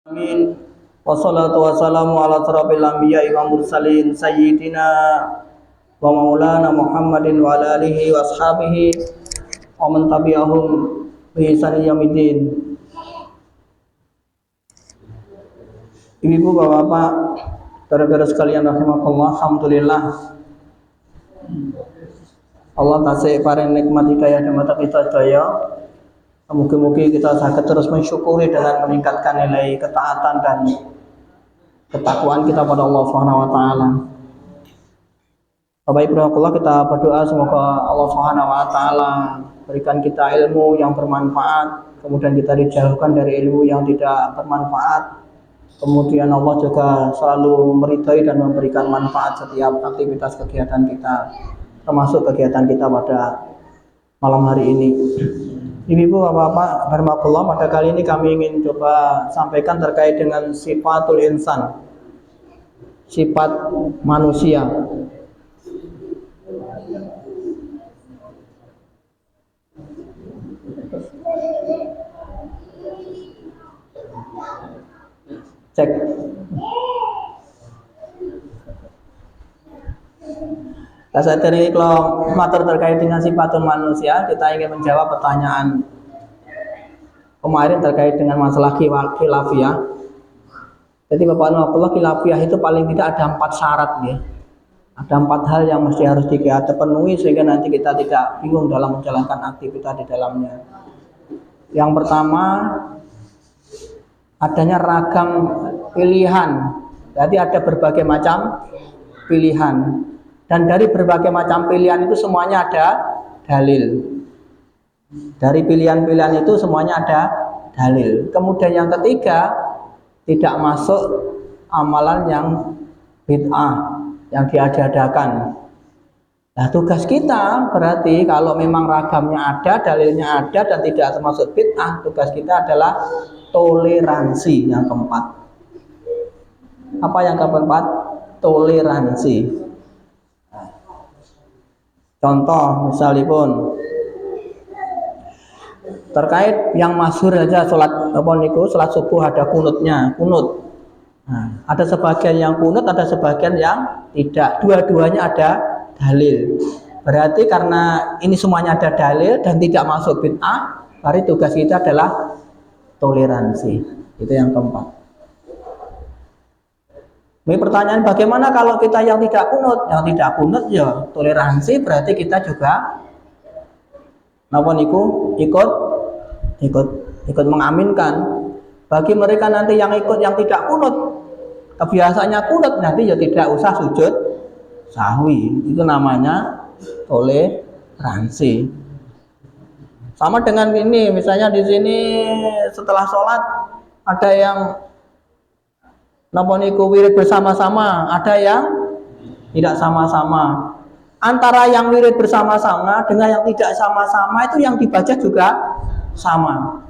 Amin. Wassalatu wassalamu ala asrofil anbiya'i wa mursalin sayyidina wa maulana Muhammadin wa ala alihi wa ashabihi wa man tabi'ahum bi ihsani yaumiddin. Ibu-ibu, bapak-bapak, saudara-saudara sekalian rahimakumullah, alhamdulillah Allah tasik paring nikmat hidayah dan mata kita daya. Mungkin kita sangat terus mensyukuri dengan meningkatkan nilai ketaatan dan ketakwaan kita pada Allah Subhanahu wa taala. Bapak Ibu Allah, kita berdoa semoga Allah Subhanahu wa taala berikan kita ilmu yang bermanfaat, kemudian kita dijauhkan dari ilmu yang tidak bermanfaat. Kemudian Allah juga selalu meridai dan memberikan manfaat setiap aktivitas kegiatan kita, termasuk kegiatan kita pada malam hari ini. Ibu-ibu, bapak-bapak, rahmatullah, pada kali ini kami ingin coba sampaikan terkait dengan sifatul insan, sifat manusia. Cek. Saat ini kalau matur terkait dengan sifatul manusia, kita ingin menjawab pertanyaan kemarin terkait dengan masalah khilafiyah. Jadi Bapak Nurullah, khilafiyah itu paling tidak ada 4 syarat ya. Ada 4 hal yang mesti harus kita penuhi sehingga nanti kita tidak bingung dalam menjalankan aktivitas di dalamnya. Yang pertama, adanya ragam pilihan. Jadi ada berbagai macam pilihan. Dan dari berbagai macam pilihan itu semuanya ada dalil. Dari pilihan-pilihan itu semuanya ada dalil. Kemudian yang ketiga, tidak masuk amalan yang bid'ah, yang diada-adakan. Nah, tugas kita berarti kalau memang ragamnya ada, dalilnya ada dan tidak termasuk bid'ah, tugas kita adalah toleransi yang keempat. Apa yang keempat? Toleransi. Contoh misalipun terkait yang masyhur saja salat salat subuh ada kunutnya, kunut. Nah, ada sebagian yang kunut, ada sebagian yang tidak. Dua-duanya ada dalil. Berarti karena ini semuanya ada dalil dan tidak masuk bid'ah, berarti tugas kita adalah toleransi. Itu yang keempat. Ini pertanyaan, bagaimana kalau kita yang tidak kunut? Yang tidak kunut ya toleransi, berarti kita juga ikut mengaminkan. Bagi mereka nanti yang ikut yang tidak kunut, kebiasaannya kunut, nanti ya tidak usah sujud sahwi. Itu namanya toleransi. Sama dengan ini, misalnya di sini setelah sholat ada yang wirid bersama-sama, ada yang tidak sama-sama. Antara yang wirid bersama-sama dengan yang tidak sama-sama itu yang dibaca juga sama.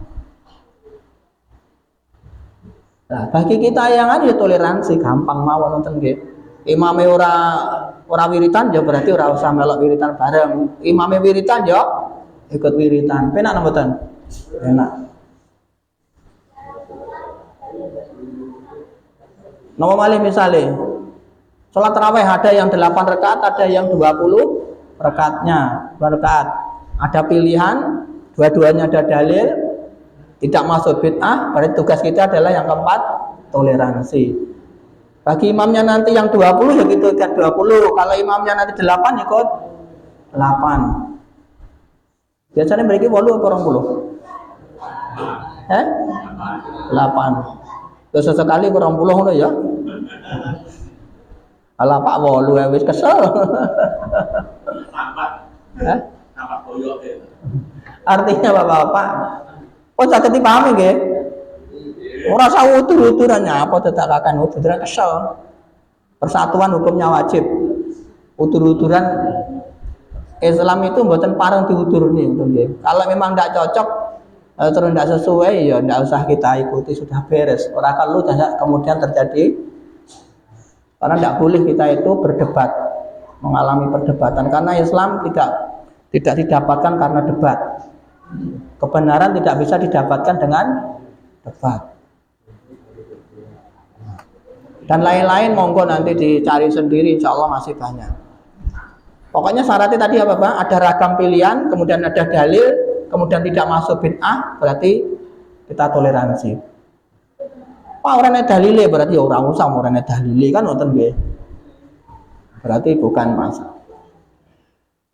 Nah, bagi kita yang ada toleransi, gampang mawon nonton nggih. Imame ora wiritan ya berarti ora usah melok wiritan bareng. Imame wiritan ya ikut wiritan. Penak mboten? Enak. Nama malih misalnya sholat tarawih ada yang 8 rakaat, ada yang 20 rakaatnya, 2 rakaat. Ada pilihan, dua-duanya ada dalil, tidak masuk bid'ah, berarti tugas kita adalah yang keempat, toleransi. Bagi imamnya nanti yang 20 ya gitu, ikut 20. Kalau imamnya nanti 8 ikut 8. Biasanya mereka 8 atau 20? 8. Terus sekali kurang 20 ngono ya. Ala Pak 8 wis kesel. Artinya Bapak-bapak, oh saged dipahami nggih. Ora usah utur-uturannya apa tetap akan uturan kesel. Persatuan hukumnya wajib. Utur-uturan Islam itu mboten pareng diuturne nggih. Kalau memang tidak cocok terus tidak sesuai ya tidak usah kita ikuti, sudah beres. Orang kalau kemudian terjadi, karena tidak boleh kita itu berdebat, mengalami perdebatan, karena Islam tidak didapatkan karena debat. Kebenaran tidak bisa didapatkan dengan debat. Dan lain-lain monggo nanti dicari sendiri, insya Allah masih banyak. Pokoknya syaratnya tadi apa Pak? Ada ragam pilihan, kemudian ada dalil, kemudian tidak masuk bid'ah, berarti kita toleransi. Pak orangnya dalile berarti orang usah orangnya dalile kan nonton nggih. Berarti bukan masalah.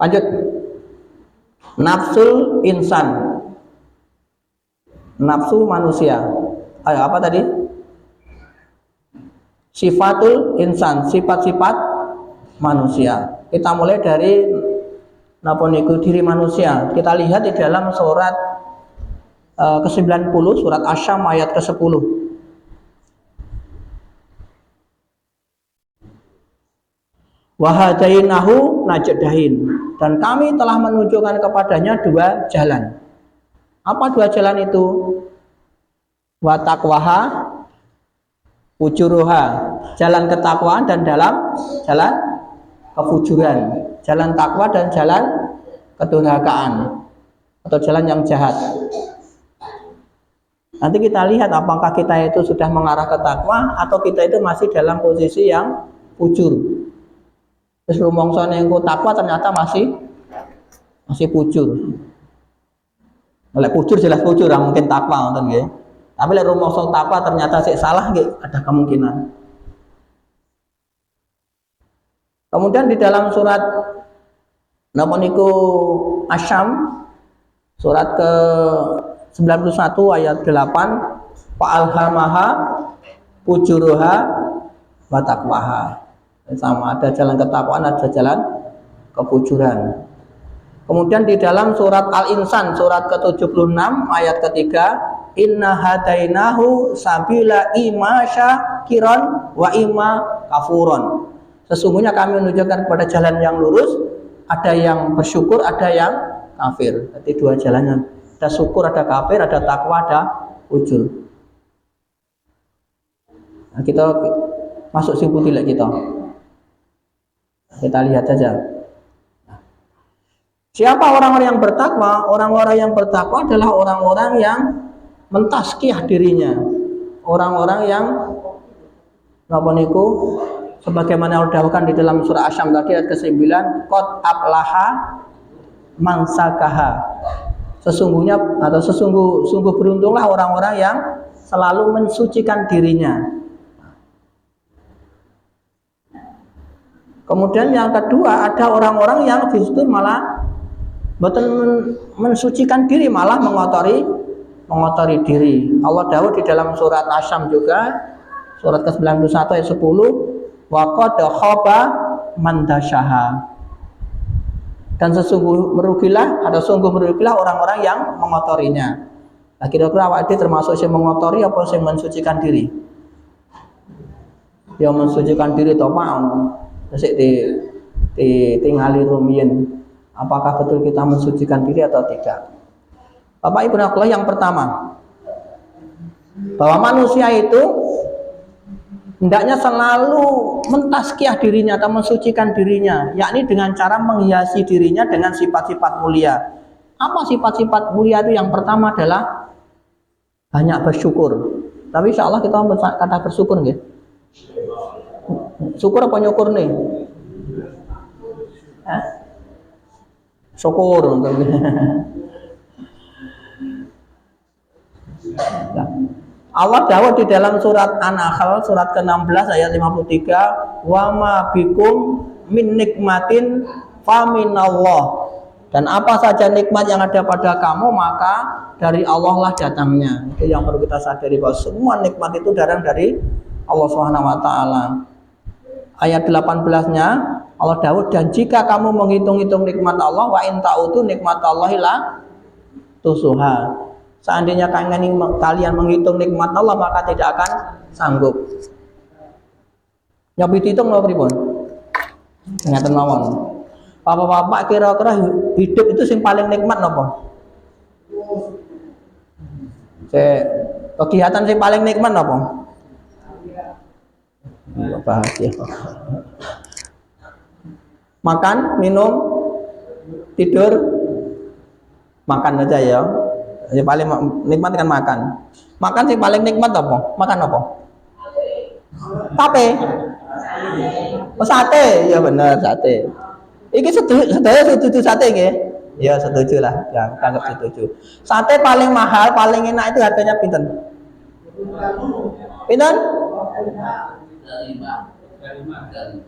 Lanjut. Nafsul insan. Nafsu manusia. Ayo apa tadi? Sifatul insan, sifat-sifat manusia. Kita mulai dari napa niku diri manusia. Kita lihat di dalam surat ke-90, surat Asy-Syam ayat ke-10. Wa hadainahu najdain, dan kami telah menunjukkan kepadanya dua jalan. Apa dua jalan itu? Wa taqwaha fujuruha, jalan ketakwaan dan dalam jalan kefujuran, jalan takwa dan jalan kedurhakaan atau jalan yang jahat. Nanti kita lihat apakah kita itu sudah mengarah ke takwa atau kita itu masih dalam posisi yang fujur. Terus rumongso nengko takwa ternyata masih fujur. Oleh fujur jelas fujur, mungkin takwa nonton nggih. Tapi lek rumongso takwa ternyata sik salah nggih, ada kemungkinan. Kemudian di dalam surat napa niku Asy-Syam surat ke 91 ayat 8, fa'alhamaha fujuruha wa taqwaha. Sama, ada jalan ketakwaan, ada jalan kefujuran. Kemudian di dalam surat Al-Insan surat ke-76 ayat ketiga, inna hadainahu sabila ima syakiron wa ima kafuron. Sesungguhnya kami menunjukkan pada jalan yang lurus, ada yang bersyukur, ada yang kafir. Jadi dua jalannya, ada syukur, ada kafir, ada takwa, ada fujur. Nah, kita masuk simpul tidak kita lihat saja. Siapa orang-orang yang bertakwa? Orang-orang yang bertakwa adalah orang-orang yang mentazkiyah dirinya. Orang-orang yang napa niku sebagaimana didhawuhkan di dalam surah Asy-Syam tadi ayat ke-9, qad aflaha man zakaha. Sesungguhnya atau sungguh beruntunglah orang-orang yang selalu mensucikan dirinya. Kemudian yang kedua, ada orang-orang yang justru malah betul mensucikan diri, malah mengotori diri. Allah dawuh di dalam surat Asy-Syam juga, surat ke-91 ayat 10, wa qad khaba man dasyaha. Dan sungguh merugilah orang-orang yang mengotorinya. Nah, kira-kira awake termasuk yang mengotori apa yang mensucikan diri? Yang mensucikan diri toh Pak, sik tingali rumiyin. Apakah betul kita mensucikan diri atau tidak? Bapak Ibu Allah, yang pertama, bahwa manusia itu hendaknya selalu mentazkiyah dirinya atau mensucikan dirinya, yakni dengan cara menghiasi dirinya dengan sifat-sifat mulia. Apa sifat-sifat mulia itu? Yang pertama adalah banyak bersyukur. Tapi insya Allah kita kata bersyukur nggih. Syukur apa nyukur nih? Syukur. Allah dawuh di dalam surat An-Nahl surat ke-16 ayat 53, wa ma bikum min nikmatin faminallah. Dan apa saja nikmat yang ada pada kamu maka dari Allah lah datangnya. Itu yang perlu kita sadari, bahwa semua nikmat itu datang dari Allah Subhanahu wa taala. Ayat 18-nya Allah dawuh, dan jika kamu menghitung-hitung nikmat Allah, wa in ta'udu nikmatallahi la tusuha. Seandainya kalian menghitung nikmat Allah maka tidak akan sanggup. Nyobi hitung napa pripun? Ngaten mawon. Bapak-bapak kira-kira hidup itu sing paling nikmat napa? Kegiatan sing paling nikmat napa? Bahagia. Makan, minum, tidur, makan aja ya. Yang paling nikmat kan makan. Makan sih paling nikmat apa? Makan apa? Tape. Oh sate, ya bener sate. Iki setuju sate nggih? Ya setuju lah, ya anggap setuju. Sate paling mahal, paling enak itu harganya pinten? Pinten?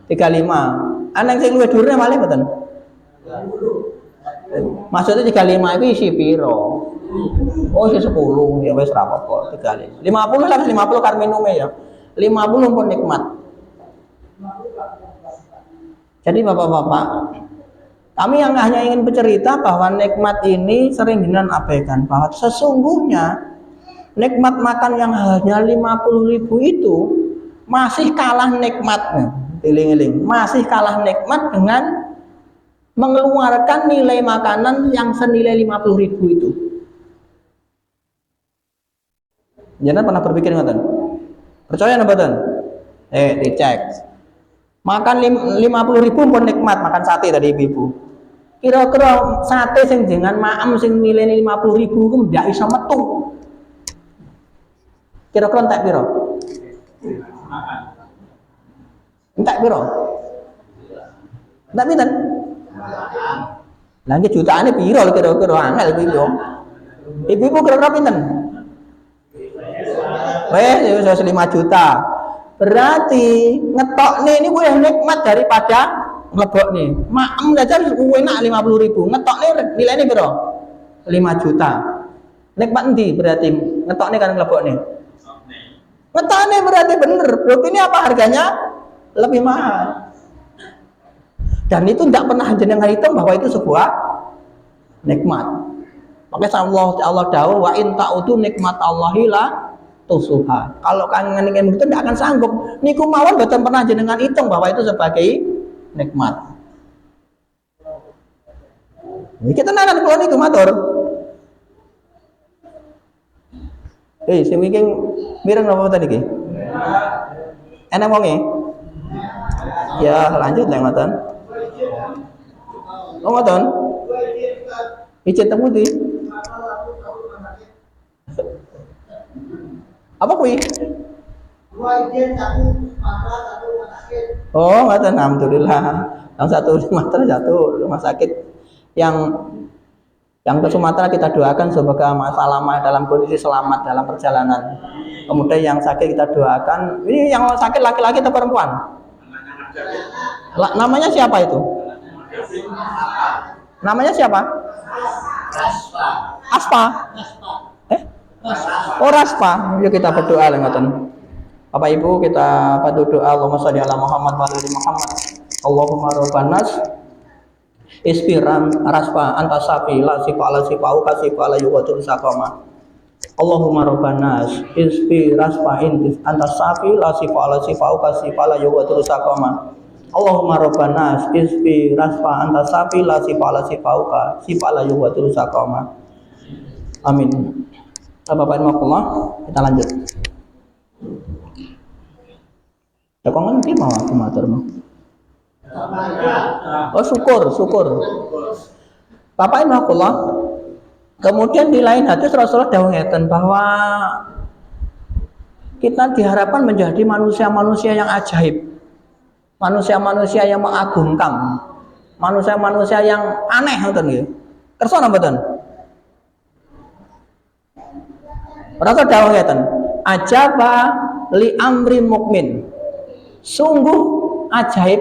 35. Aneh sing luwih dhuwur malih mboten? Maksudnya 35 itu isi piro? Oh isi 10, ya wes rapopo 35. 50 lah, 50 kar minume ya. 50 pun nikmat. Jadi bapak-bapak, kami yang hanya ingin bercerita bahwa nikmat ini sering dengan abaikan, bahwa sesungguhnya nikmat makan yang hanya 50.000 itu masih kalah nikmatnya. Iling-iling, masih kalah nikmat dengan mengeluarkan nilai makanan yang senilai 50.000 itu. Jangan pernah berpikir ngoten. Percaya nggak dicek. Makan 50.000 pun nikmat, makan sate tadi ibu. Kira-kira sate sing dengan maem sing nilai 50.000 itu ndak iso metu. Kira-kira entek piro? Entek piro? Entek pinten? Lah iki jutaane piro kira-kira angel kuwi yo. Ibu-ibu kira-kira pinten? Wes 5 juta. Berarti ngetokne ini boleh nikmat daripada ngelebokne. Maem aja enak 50.000. Ngetokne nilainya piro? 5 juta. Nikmat endi berarti ngetokne kan ngelebokne? Ngetokne berarti bener. Berarti ini apa harganya? Lebih mahal. Dan itu tidak pernah jenengan hitung bahwa itu sebuah nikmat. Makanya Allah dawuh wa in ta'udu nikmat Allahi la tusuha. Kalau kangen ingin begitu tidak akan sanggup. Niku mawon boten pernah jenengan hitung bahwa itu sebagai nikmat. Iki tenanan kula niku matur. Sing iki mireng napa tadi iki? Enak wonge? Ya, lanjut lah ngoten. Oh ngoten. Ijin temu di. Apa kuwi? Oh, ngoten alhamdulillah. Yang satu di Sumatera, satu rumah sakit. Yang ke Sumatera kita doakan semoga masalah dalam kondisi selamat dalam perjalanan. Kemudian yang sakit kita doakan. Ini yang sakit laki-laki atau perempuan? Namanya siapa itu? Namanya siapa? Aspa. Oh Raspa. Yuk kita berdoa ngoten. Bapak Ibu kita padu doa Allahumma sholli ala Muhammad wa ali Muhammad. Allahumma rabbanas ispiran raspa anta safi la sifa ala sifau kasifa la yuwatul saqama. Allahumma rabbanas ispi raspa intis anta safi la sifa ala sifau kasifa la yuwatul saqama. Allahumma rabbanas ispi raspa anta safi la sifa ala sifau kasifa la yuwatul saqama. Amin. Bapak Ibu kita lanjut. Ya kok ngerti mau aku matur mau. Oh syukur. Bapak Ibu kemudian di lain hati Rasulullah dawuh ngeten bahwa kita diharapkan menjadi manusia-manusia yang ajaib. Manusia-manusia yang mengagumkan. Manusia-manusia yang aneh ngoten nggih. Kersa napa mboten? Rasul dawuh ngeten, ajaba li amri mukmin. Sungguh ajaib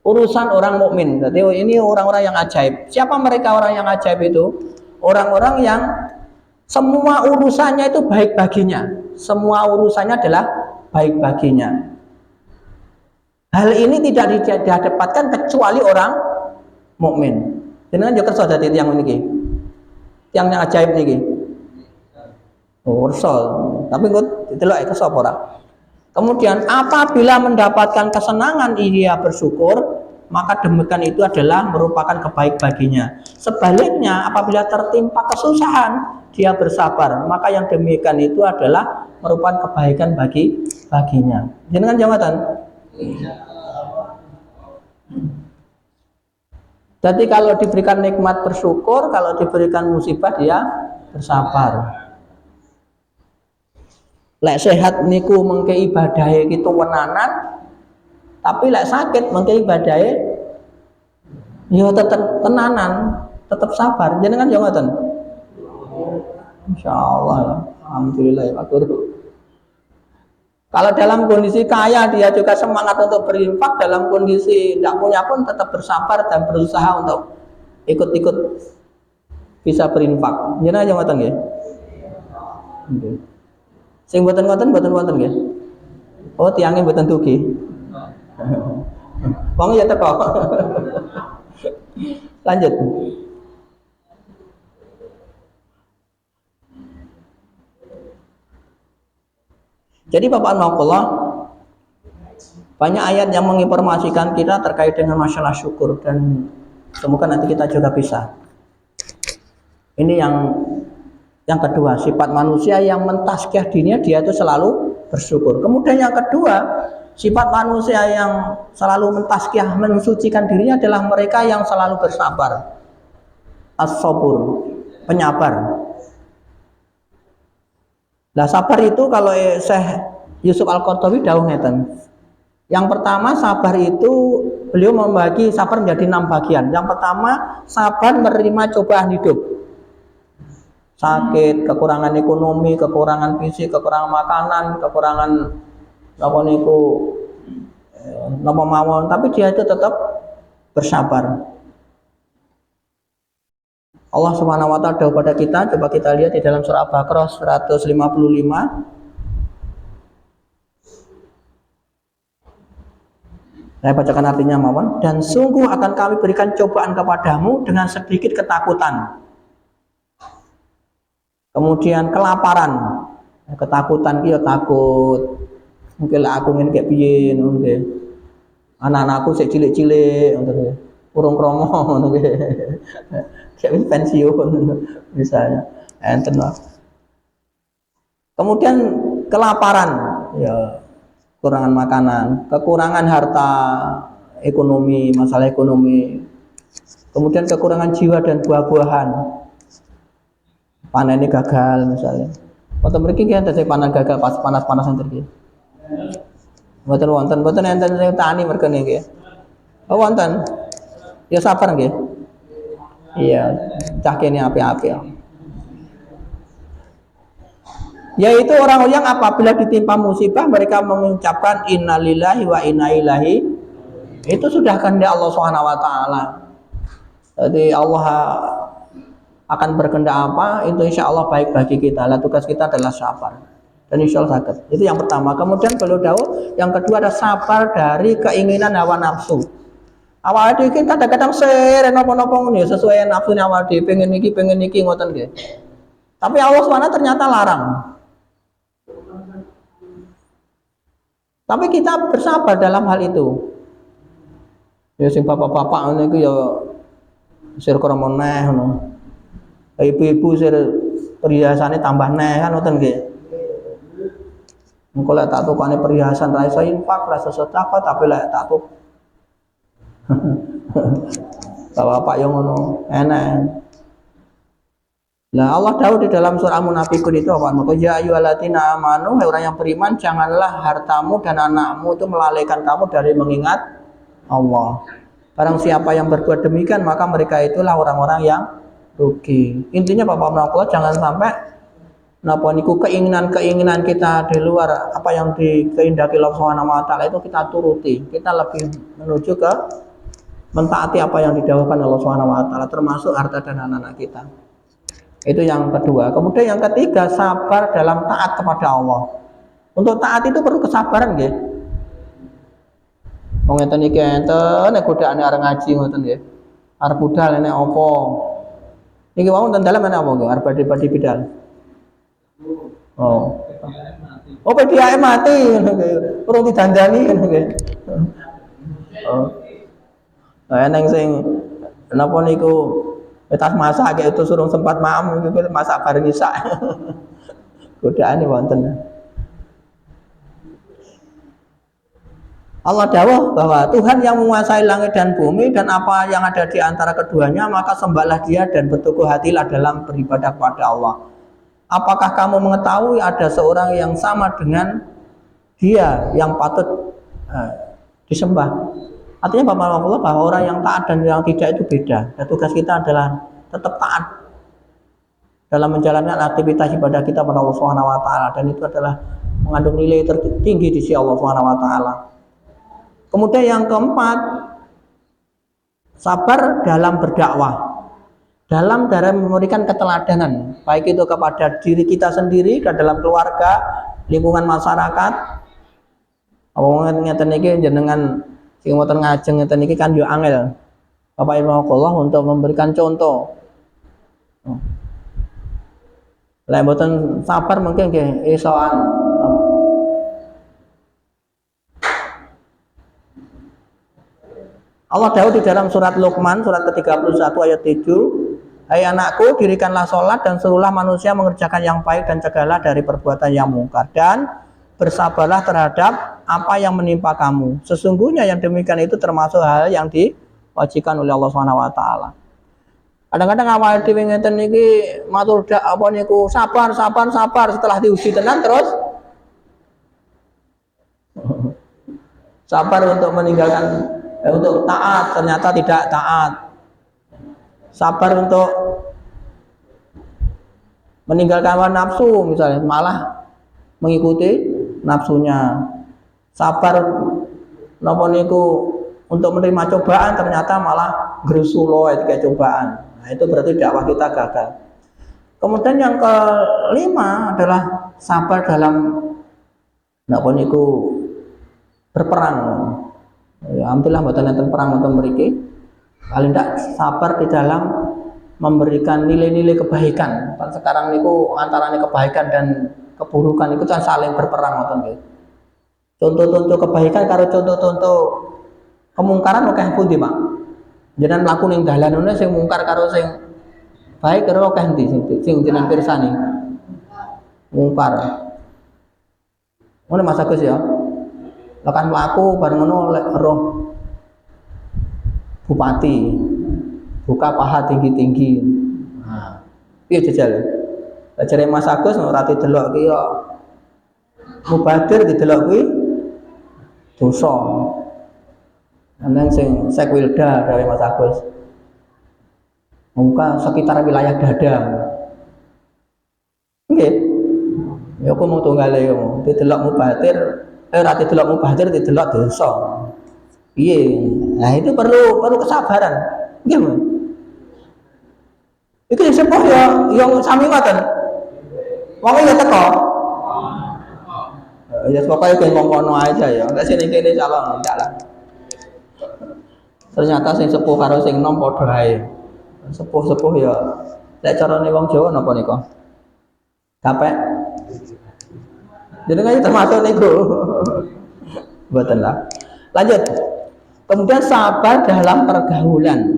urusan orang mukmin. Jadi ini orang-orang yang ajaib. Siapa mereka orang yang ajaib itu? Orang-orang yang semua urusannya itu baik baginya. Semua urusannya adalah baik baginya. Hal ini tidak didapatkan kecuali orang mukmin. Jenengan yo kersa dadi tiyang niki. Tiyang yang ajaib niki. Oh, kersa. Tapi kok delok kersa apa ora? Kemudian apabila mendapatkan kesenangan dia bersyukur, maka demikian itu adalah merupakan kebaik baginya. Sebaliknya apabila tertimpa kesusahan, dia bersabar, maka yang demikian itu adalah merupakan kebaikan baginya. Jenengan jawatan? Jadi kalau diberikan nikmat bersyukur, kalau diberikan musibah dia bersabar. Lek sehat niku mengke ibadahe kita wenanan, tapi lek sakit mengke ibadahe ya tetep tenanan, tetep sabar. Jenengan ya ngoten. Insyaallah. Alhamdulillah ya Pak Guru. Kalau dalam kondisi kaya dia juga semangat untuk berinfak, dalam kondisi tidak punya pun tetap bersabar dan berusaha untuk ikut-ikut bisa berinfak. Jenengan ya ngoten nggih. Nggih. Sing mboten ngoten nggih. Oh, tiange mboten dugi. Wong ya teko. Lanjut. Jadi Bapak Nakullah, banyak ayat yang menginformasikan kita terkait dengan masalah syukur, dan semoga nanti kita juga bisa. Ini yang kedua, sifat manusia yang mentazkiyah dirinya, dia itu selalu bersyukur. Kemudian yang kedua, sifat manusia yang selalu mentazkiyah, mensucikan dirinya adalah mereka yang selalu bersabar. As-sabur, penyabar. Nah, sabar itu kalau Syekh Yusuf Al-Qaradawi dawuh ngeten. Yang pertama, sabar itu beliau membagi sabar menjadi 6 bagian. Yang pertama, sabar menerima cobaan hidup. Sakit, kekurangan ekonomi, kekurangan fisik, kekurangan makanan, kekurangan apa niku napa mawon, tapi dia itu tetap bersabar. Allah Subhanahu wa taala kepada kita, coba kita lihat di dalam surah Al-Baqarah 155. Saya bacakan artinya mawon. Dan sungguh akan kami berikan cobaan kepadamu dengan sedikit ketakutan. Kemudian kelaparan, ketakutan dia takut. Mungkin aku ingin kayak piye, mungkin anak-anakku sik cilik-cilik, urung kromo, kayak pensiun misalnya. Enten lah. Kemudian kelaparan, ya kekurangan makanan, kekurangan harta, ekonomi, masalah ekonomi. Kemudian kekurangan jiwa dan buah-buahan. Panennya gagal misalnya. Waktu mereka kian tadi panen gagal pas panas-panasan terus. Wonten enten sing tani mereka niki. Oh wonten. Ya sabar nggih. Iya, cah kene api-api. Yaitu orang yang apabila ditimpa musibah mereka mengucapkan innalillahi wa inna ilaihi. Itu sudah kehendak Allah Subhanahu wa taala. Jadi Allah akan berkehendak apa, itu insya Allah baik bagi kita. Lah tugas kita adalah sabar, dan insya Allah sakit. Itu yang pertama. Kemudian beliau dawuh, yang kedua ada sabar dari keinginan hawa nafsu. Awal dhewe kadang-kadang seren napa-napa ngene sesuai nafsu awal dhewe, pengen iki ngoten nggih. Tapi Allah SWT ternyata larang. Tapi kita bersabar dalam hal itu. Ya sing bapak-bapak ngene iku ya sir kromo neh ngono. Ibu-ibu sir perhiasannya tambah neh kan ngoten nggih. Engko lek tak tukane perhiasan ra iso infak, ra iso sedekah, tapi lek tak tuk bapak yang ngono enak. Nah Allah dawuh di dalam surah Munafikun itu apa? Maka ya ayyuhalladzina amanu, hai orang yang beriman, janganlah hartamu dan anakmu itu melalaikan kamu dari mengingat Allah. Barang siapa yang berbuat demikian maka mereka itulah orang-orang yang rugi. Intinya Bapak Menakula jangan sampai napa niku keinginan kita di luar apa yang dikehendaki Allah Subhanahu wa taala itu kita turuti. Kita lebih menuju ke mentaati apa yang didhawuhkan Allah Subhanahu wa taala, termasuk harta dan anak-anak kita. Itu yang kedua. Kemudian yang ketiga, sabar dalam taat kepada Allah. Untuk taat itu perlu kesabaran nggih. Wong enten iki enten nek godaane arep ngaji ngoten nggih. Arep budal nek apa? Niki wau enten dalem ana apa nggih? Arep badhe bidal. Oh. Oh, PDAM mati ngono nggih. Urung didandani ngono nggih. Oh. Nah, neng sing napa niku tas masak kayak itu suruh sempat maam niku masak bareng isak. Godaane wonten. Allah dawuh bahwa Tuhan yang menguasai langit dan bumi dan apa yang ada di antara keduanya, maka sembahlah Dia dan berteguh hatilah dalam beribadah kepada Allah. apakah kamu mengetahui ada seorang yang sama dengan dia yang patut disembah? Artinya bahwa orang yang taat dan yang tidak itu beda. Dan tugas kita adalah tetap taat dalam menjalankan aktivitas ibadah kita pada Allah Subhanahu wa taala, dan itu adalah mengandung nilai tertinggi di sisi Allah Subhanahu wa taala. Kemudian yang keempat, sabar dalam berdakwah, dalam memberikan keteladanan, baik itu kepada diri kita sendiri dan dalam keluarga, lingkungan masyarakat. Apa ngeten iki jenengan sing wonten ngajeng ngeten iki kan yo angel. Bapak Ibu Allah untuk memberikan contoh. Lah mboten sabar mungkin nggih isoan. Allah dawuh di dalam surat Luqman surat ke-31 ayat 7, hai anakku, dirikanlah sholat dan suruhlah manusia mengerjakan yang baik dan cegahlah dari perbuatan yang mungkar, dan bersabarlah terhadap apa yang menimpa kamu. Sesungguhnya yang demikian itu termasuk hal yang diwajibkan oleh Allah Subhanahu wa taala. Kadang-kadang awal dhewe ngeten niki matur apa niku sabar setelah diuji tenan terus sabar untuk meninggalkan untuk taat ternyata tidak taat. Sabar untuk meninggalkan hawa nafsu misalnya malah mengikuti nafsunya. Sabar napa niku untuk menerima cobaan ternyata malah gerusulo ketika cobaan. Nah, itu berarti dakwah kita gagal. Kemudian yang kelima adalah sabar dalam napa niku berperang. Ya, alhamdulillah mboten enten perang wonten mriki. Paling tidak sabar di dalam memberikan nilai-nilai kebaikan. Kan sekarang niku antaranya kebaikan dan keburukan itu kan saling berperang ngoten nggih. Contoh-contoh kebaikan karo contoh-contoh kemungkaran akeh pundi, Pak? Jenengan mlaku ning dalan ngene sing mungkar karo sing baik karo akeh endi sing jenengan pirsani? Mungkar. Ngono Mas Agus ya. Lekan mlaku bareng ngono roh bupati buka paha tinggi-tinggi. Nah, piye jajal? Jare Mas Agus ora didelok ki yo mubadir didelok kuwi dosa. Nang sing sekwilda dari Mas Agus muka sekitar wilayah dada. Nggih. Ya aku mau tunggale yo didelok mubadir ora didelok mubadir didelok dosa. Piye? Nah itu perlu kesabaran. Nggih, Mas. Iki sepuh ya yang sami ngoten. Wong ya teko. Ya pokoknya ben ngono aja ya. Enggak sini kene calon jalan. Ternyata sing sepuh karo sing nom padha ae. Sepuh-sepuh ya lek carane wong Jawa napa nika? Capek. Jadi kan termasuk niku. Mboten lah. Lanjut. Kemudian sabar dalam pergaulan.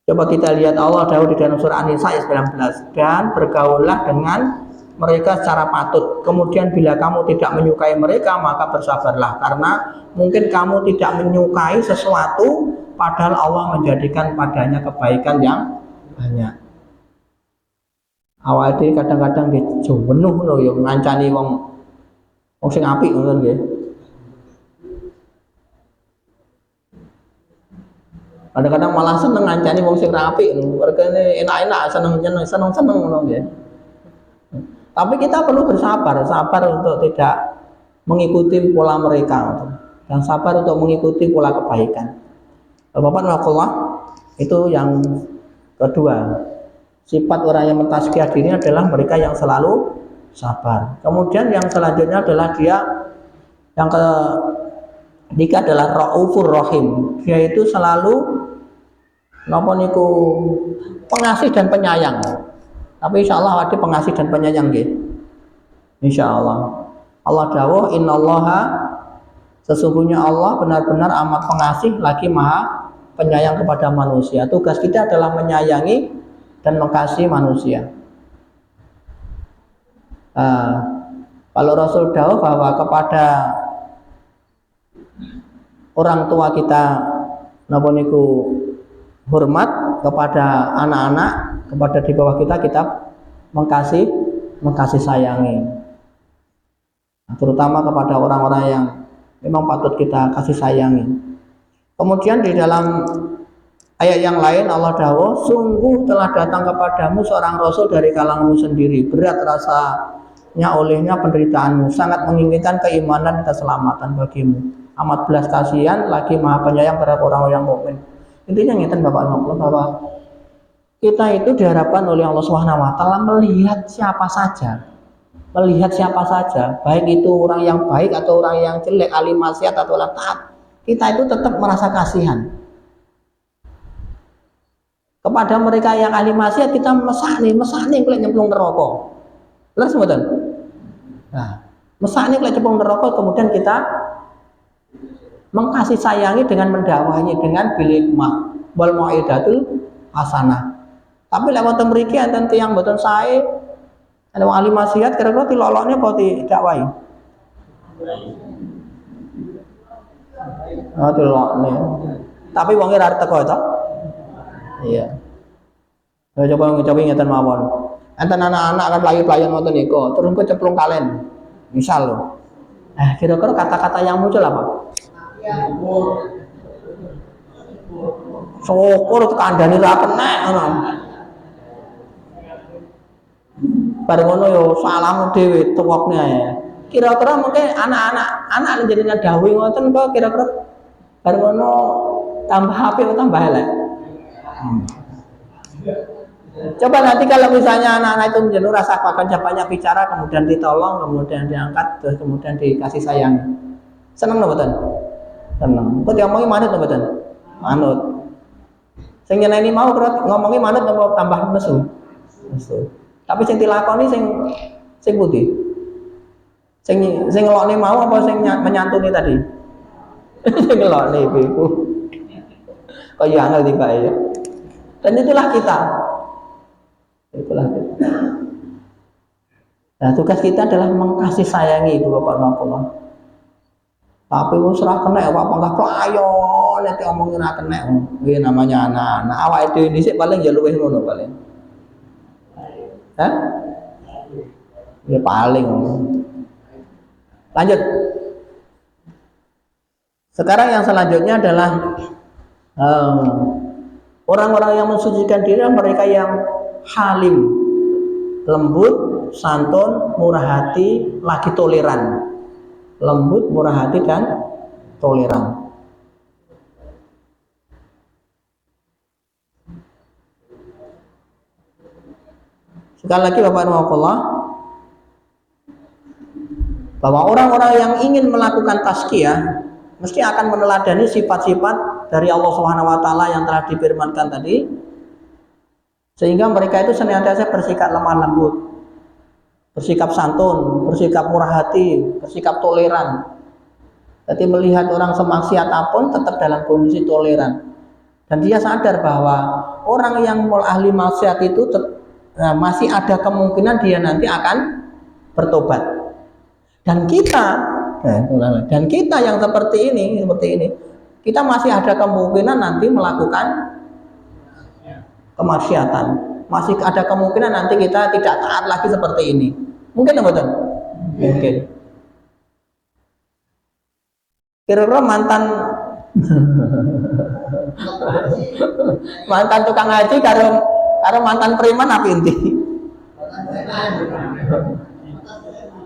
Coba kita lihat Allah dahulu di dalam surah An-Nisa ayat 19, dan bergaullah dengan mereka secara patut. Kemudian bila kamu tidak menyukai mereka maka bersabarlah, karena mungkin kamu tidak menyukai sesuatu padahal Allah menjadikan padanya kebaikan yang banyak. Awalnya kadang-kadang gitu penuh loh yang ngancani wong sing apik ngoten nggih. Kadang-kadang malah seneng ngancani wong sing apik, regane enak-enak, seneng ngono nggih. Tapi kita perlu sabar untuk tidak mengikuti pola mereka dan sabar untuk mengikuti pola kebaikan. Bapak Allah itu yang kedua. Sifat orang yang mentazkiyah diri adalah mereka yang selalu sabar. Kemudian yang selanjutnya adalah dia yang ketiga adalah Raufur Rahim. Dia itu selalu napa niku pengasih dan penyayang. Tapi insyaallah ada pengasih dan penyayang nggih. Insyaallah. Allah dawuh innallaha, sesungguhnya Allah benar-benar amat pengasih lagi maha penyayang kepada manusia. Tugas kita adalah menyayangi dan mengasihi manusia. Kalau Rasul dawuh bahwa kepada orang tua kita napa niku hormat, kepada anak-anak, kepada di bawah kita mengkasih sayangi, terutama kepada orang-orang yang memang patut kita kasih sayangi. Kemudian di dalam ayat yang lain Allah dawuh, sungguh telah datang kepadamu seorang rasul dari kalanganmu sendiri, berat rasanya olehnya penderitaanmu, sangat menginginkan keimanan dan keselamatan bagimu, amat belas kasihan lagi maha penyayang terhadap orang-orang mukmin. Intinya ngeten Bapak Ibu, bahwa kita itu diharapkan oleh Allah Subhanahu wa taala melihat siapa saja, baik itu orang yang baik atau orang yang jelek, ahli maksiat atau orang taat, kita itu tetap merasa kasihan. Kepada mereka yang ahli maksiat kita mesakne kuwi nyemplung neraka. Lha semoten. Nah, mesakne kuwi nyemplung neraka, kemudian kita mengkasih sayangi dengan mendakwahi dengan bil hikmah wal mau'idatul hasanah. Tapi lewat mriki enten tiyang mboten sae, ana ahli maksiat kira-kira dilolokne apa didakwahi? Oh, dilolokne. Tapi wonge ra teko to? Iya. Coba ngeten mawon. Enten anak-anak kan playu-playu ngoten niku, terus kecemplung kalen. Misal lho. Kira-kira kata-kata yang muncul apa? Syukur kandhane ra kenek ngono. Bar ngono yo salam dhewe tuwekne ae. Kira-kira mungkin anak-anak jenengan dawuh ngoten kok kira-kira bar ngono tambah apik atau tambah elek? Coba nanti kalau misalnya anak-anak itu menjenuh rasa bahkan banyak bicara, kemudian ditolong, kemudian diangkat, terus kemudian dikasih sayang, seneng nggak betul? Seneng. Kok diomongin manut nggak betul? Manut. Sing nyeneni mau ngomongin manut nggak tambah nesu. Tapi sing dilakoni sing putih. Sing ngelokne mau apa sing menyantuni tadi? Sing ngelokne iku. Kaya angel tiba ya. Dan itulah kita. Nah, tugas kita adalah mengkasih sayangi Ibu Bapak Bapak. Tapi wis ora kena apa enggak playo nek omongin ora kena. Kuwi namanya anak-anak. Awake dhewe dhisik paling ya luwih ngono paling. Hah? Ya paling. Lanjut. Sekarang yang selanjutnya adalah orang-orang yang mensucikan diri, mereka yang halim, lembut, santun, murah hati, lagi toleran. Lembut, murah hati dan toleran. Sekali lagi Bapak Rahmatullah, bahwa orang-orang yang ingin melakukan tazkiyah mesti akan meneladani sifat-sifat dari Allah Subhanahu wa taala yang telah difirmankan tadi, sehingga mereka itu senantiasa bersikap lemah lembut, bersikap santun, bersikap murah hati, bersikap toleran. Jadi melihat orang semaksiat apapun tetap dalam kondisi toleran, dan dia sadar bahwa orang yang ahli maksiat itu masih ada kemungkinan dia nanti akan bertobat. Dan kita yang seperti ini, kita masih ada kemungkinan nanti melakukan kemaksiatan, masih ada kemungkinan nanti kita tidak taat lagi seperti ini. Mungkin betul? Mungkin. Kira-kira mantan tukang haji karo mantan preman apa inti?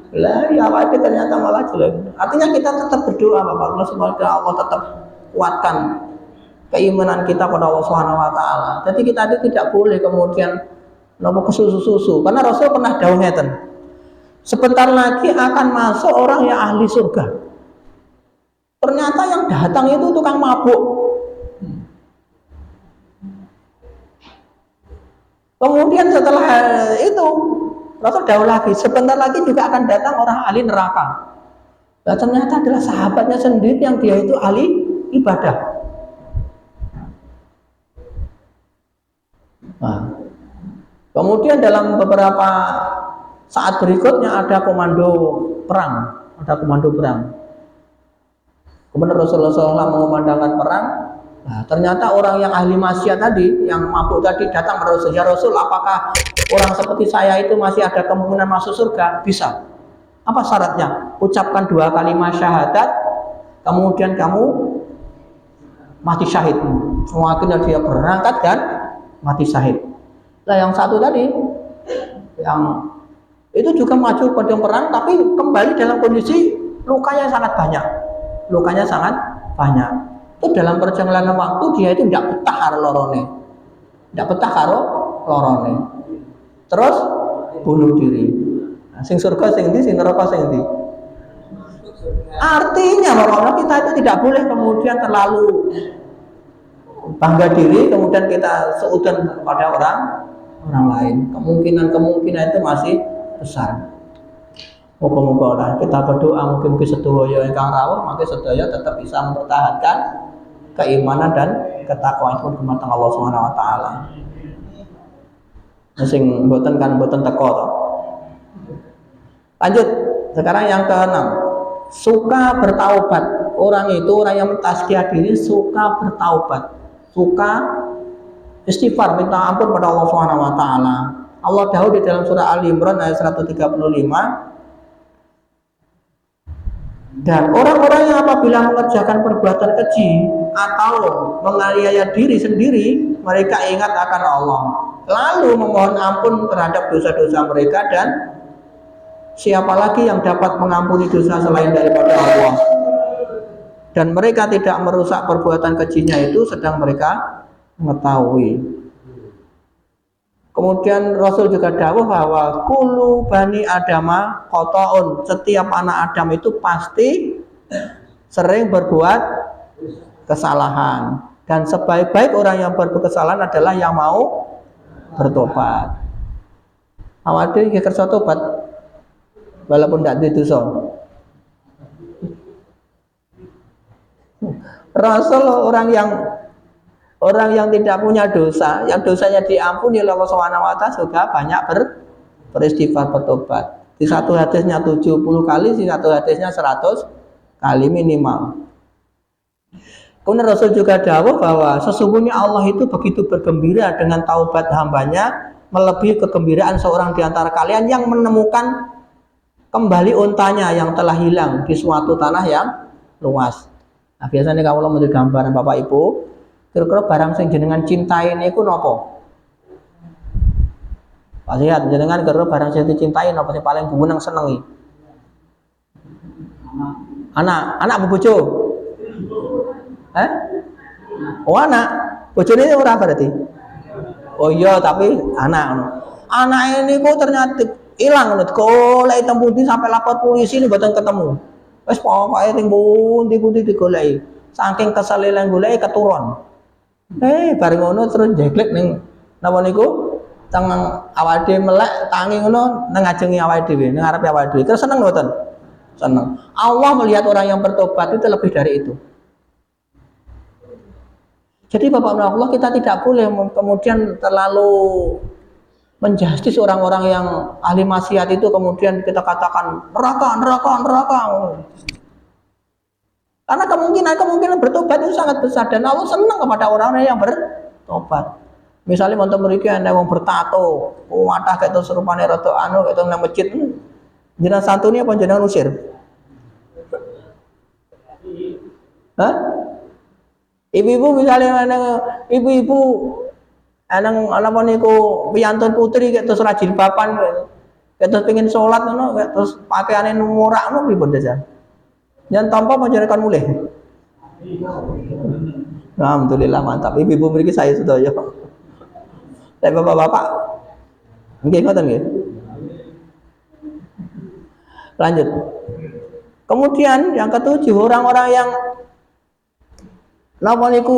Lah ya apa ternyata malah jelek. Artinya kita tetap berdoa Bapak, semoga Allah tetap kuatkan keimanan kita pada Allah Subhanahu wa taala. Jadi kita itu tidak boleh kemudian nopo kesusu-susu, karena Rasul pernah dawuh ngeten. Sebentar lagi akan masuk orang yang ahli surga. Ternyata yang datang itu tukang mabuk. Kemudian setelah itu Rasul dawuh lagi, sebentar lagi juga akan datang orang ahli neraka. Dan ternyata adalah sahabatnya sendiri yang dia itu ahli ibadah. Nah, kemudian dalam beberapa saat berikutnya ada komando perang. Kemudian Rasulullah SAW mengumandangkan perang. Nah, ternyata orang yang ahli maksiat tadi, yang mabuk tadi datang kepada Rasul, ya Rasul, apakah orang seperti saya itu masih ada kemungkinan masuk surga? Bisa. Apa syaratnya? Ucapkan 2 kalimat syahadat, kemudian kamu mati syahid. Akhirnya dia berangkat dan mati syahid. Nah yang satu tadi, yang itu juga maju pada perang, tapi kembali dalam kondisi lukanya sangat banyak. Lukanya sangat banyak. Itu dalam perjalanan waktu dia itu tidak betah karo lorone. Tidak betah karo lorone. Terus bunuh diri. Nah, sing surga sing ndi, sing neraka sing ndi. Artinya bahwa kita itu tidak boleh kemudian terlalu bangga diri, kemudian kita seudon kepada orang lain. Kemungkinan itu masih besar. Moga-moga lah kita berdoa mungkin sedaya ingkang rawuh, maka sedaya tetap bisa mempertahankan keimanan dan ketakwaan itu dumateng Allah Subhanahu wa taala. Sing mboten teko to. Lanjut, sekarang yang ke-6. Suka bertaubat. Orang itu orang yang mentazkiyah diri suka bertaubat. Suka istighfar, minta ampun pada Allah Subhanahu wa taala. Allah dahulu di dalam surah Al-Imran ayat 135, dan orang-orang yang apabila mengerjakan perbuatan keji atau menganiaya diri sendiri, mereka ingat akan Allah, lalu memohon ampun terhadap dosa-dosa mereka, dan siapa lagi yang dapat mengampuni dosa selain daripada Allah. Dan mereka tidak merusak perbuatan kejinya itu sedang mereka mengetahui. Kemudian Rasul juga dawuh bahwa kullu bani adama khotoun, setiap anak Adam itu pasti sering berbuat kesalahan, dan sebaik-baik orang yang berbuat kesalahan adalah yang mau bertobat. Awak dhewe iki kersa tobat walaupun tidak dosa. Rasul orang yang tidak punya dosa, yang dosanya diampuni oleh Allah Subhanahu wa taala juga banyak beristighfar, bertobat. Di satu hadisnya 70 kali, di satu hadisnya 100 kali minimal. Kemudian Rasul juga dawuh bahwa sesungguhnya Allah itu begitu bergembira dengan taubat hambanya, melebihi kegembiraan seorang di antara kalian yang menemukan kembali untanya yang telah hilang di suatu tanah yang luas. Nah, biasanya kalau mau gambaran Bapak Ibu, kira-kira barang sing jenengan cintai niku napa? Pak Lihat jenengan kira-kira barang sing dicintai napa sing paling bumeneng senengi? Anak bojo. Oh anak. Bojone ora berarti. Oh iya tapi anak. Anak ini kok ternyata hilang ngono, golek tempundi sampai lapor polisi ini mboten ketemu. Wis pokoke ning pundi-pundi digoleki. Saking kesele lan goleki keturun. Bareng ngono terus jeglek ning napa niku teng awake dhewe melek tangi ngono nang ngajengi awake dhewe, ning ngarepe awake dhewe. Terus seneng mboten? Seneng. Allah melihat orang yang bertobat itu lebih dari itu. Jadi Bapak Allah, kita tidak boleh kemudian terlalu menjustis orang-orang yang ahli maksiat itu, kemudian kita katakan neraka. Karena kemungkinan bertobat itu sangat besar, dan Allah senang kepada orang-orang yang bertobat. Misalnya untuk mereka yang mau bertato, wadah kayak itu serupane rada anu kayak itu nang masjid, jenengan santuni apa jenengan usir? Hah? Ibu-ibu misalnya ibu-ibu anang apa niku piyantun putri kayak terus rajin papan kayak terus pengen sholat ngono kayak terus pakaiane murak ngono pripun dasan. Jangan tanpa panjenengan mulih. Alhamdulillah mantap. Ibu-ibu mriki saya sedaya. Saya bapak-bapak. Nggih ngoten nggih. Lanjut. Kemudian yang ketujuh, orang-orang yang napa niku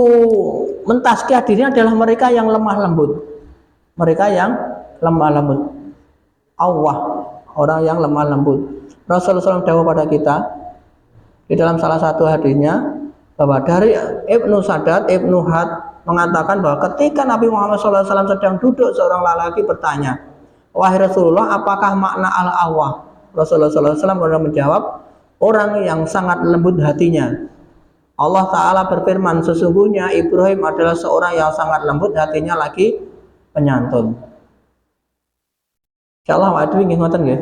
mentazkiyah diri adalah mereka yang lemah lembut. Mereka yang lemah lembut. Allah, orang yang lemah lembut. Rasulullah SAW dawuh pada kita di dalam salah satu hadisnya bahwa dari Ibnu Sadad, Ibnu Had mengatakan bahwa ketika Nabi Muhammad SAW sedang duduk, seorang lelaki bertanya, wahai Rasulullah, apakah makna al-awwah? Rasulullah SAW menjawab, orang yang sangat lembut hatinya. Allah Ta'ala berfirman, sesungguhnya Ibrahim adalah seorang yang sangat lembut hatinya lagi penyantun. Insyaallah awake dhewe nggih ngoten nggih.